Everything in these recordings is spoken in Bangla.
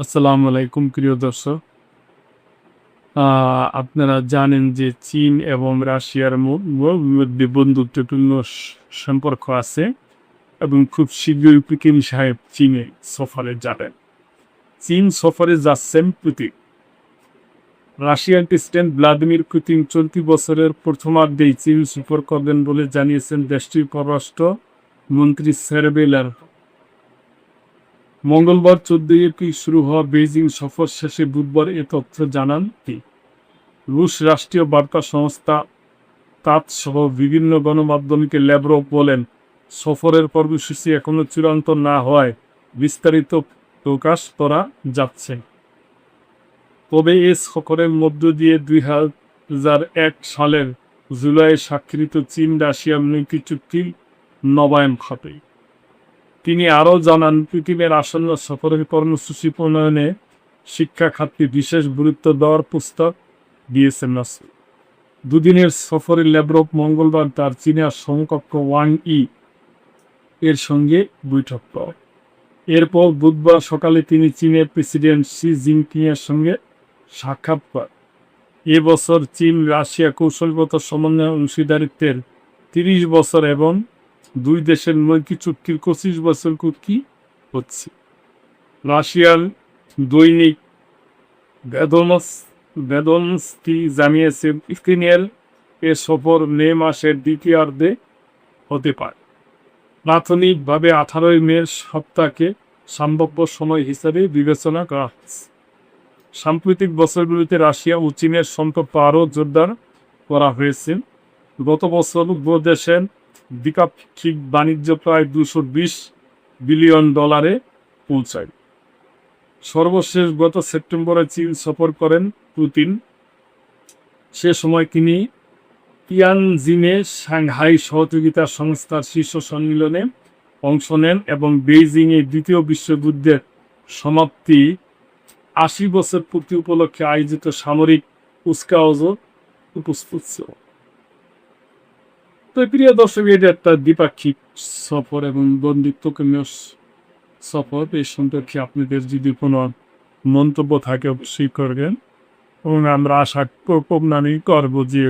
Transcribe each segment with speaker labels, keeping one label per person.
Speaker 1: আসসালামু আলাইকুম প্রিয় দর্শক। আপনারা জানেন যে চীন এবং রাশিয়ার মধ্যে বন্ধুত্বপূর্ণ সম্পর্ক আছে এবং খুব শীঘ্রই পুতিন সাহেব চীনে সফরে যাবেন। চীন সফরে যাচ্ছেন পুতিন। রাশিয়ার প্রেসিডেন্ট ভ্লাদিমির পুতিন চলতি বছরের প্রথমার্ধেই চীন সফর করবেন বলে জানিয়েছেন দেশটির পররাষ্ট্র মন্ত্রী সের্গেই লাvrov। মঙ্গলবার 14 এপ্রিল শুরু হওয়া বেইজিং সফর শেষে বুধবার এ তথ্য জানান তিনি। রুশ রাষ্ট্রীয় বার্তা সংস্থা তাস সহ বিভিন্ন গণমাধ্যমকে ল্যাভরভ বলেন, সফরের কর্মসূচি এখনো চূড়ান্ত না হওয়ায় বিস্তারিত প্রকাশ করা যাচ্ছে। তবে এ সফরের মধ্য দিয়ে 2001 সালের জুলাইয়ে স্বাক্ষরিত চীন রাশিয়া নৈতিক চুক্তির নবায়ন হবে। তিনি আরও জানান, পুতিনের আসন্ন সফরের কর্মসূচি প্রণয়নে শিক্ষা খাতকে বিশেষ গুরুত্ব দেওয়ার প্রস্তাব দিয়েছেন রাশিয়া। দুদিনের সফরে ল্যাভরভ মঙ্গলবার তার চীনের সমকক্ষ ওয়াং ই এর সঙ্গে বৈঠক করেন। এরপর বুধবার সকালে তিনি চীনের প্রেসিডেন্ট শি জিনপিংয়ের সঙ্গে সাক্ষাৎ করেন। এবছর চীন রাশিয়া কৌশলগত সমন্বয় অংশীদারিত্বের 30 বছর এবং দুই দেশের নৈতিক চুক্তির 25 বছর পূর্তি হচ্ছে। রাশিয়ার দৈনিক ভেদনস্কি জানিয়েছে, পুতিনের এ সফর মে মাসের দ্বিতীয়ার্ধে হতে পারে। প্রাথমিকভাবে 18 মে সপ্তাহকে সম্ভাব্য সময় হিসাবে বিবেচনা করা হচ্ছে। সাম্প্রতিক বছরগুলিতে রাশিয়া ও চীনের সম্পর্ক আরও জোরদার করা হয়েছে। গত বছর উভয় দেশের দ্বিপাক্ষিক বাণিজ্য প্রায় $220 বিলিয়ন পৌঁছায়। সর্বশেষ গত সেপ্টেম্বরে চীন সফর করেন পুতিন। সে সময় তিনি তিয়ানজিনে সাংহাই সহযোগিতা সংস্থার শীর্ষ সম্মেলনে অংশ নেন এবং বেইজিংয়ে দ্বিতীয় বিশ্বযুদ্ধের সমাপ্তি 80 বছর পূর্তি উপলক্ষে আয়োজিত সামরিক কুচকাওয়াজে উপস্থিত ছিল। তো প্রিয় দর্শক, এটা একটা দ্বিপাক্ষিক সফর এবং বন্ধুত্বপূর্ণ সফর। এই সম্পর্কে আপনাদের যদি কোনো মন্তব্য থাকে অবশ্যই করবেন এবং আমরা আশা করবো যে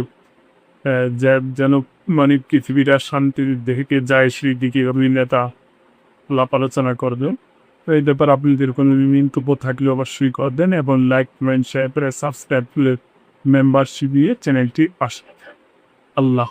Speaker 1: যেন পৃথিবীটা শান্তির দিকে যায়, সেই দিকে নেতা লাভ আলোচনা করবেন। তো এই ব্যাপারে আপনাদের কোনো মন্তব্য থাকলে অবশ্যই করবেন এবং লাইক কমেন্ট শেয়ার করে সাবস্ক্রাইব করে মেম্বারশিপ দিয়ে চ্যানেলটি পাশে। আল্লাহ।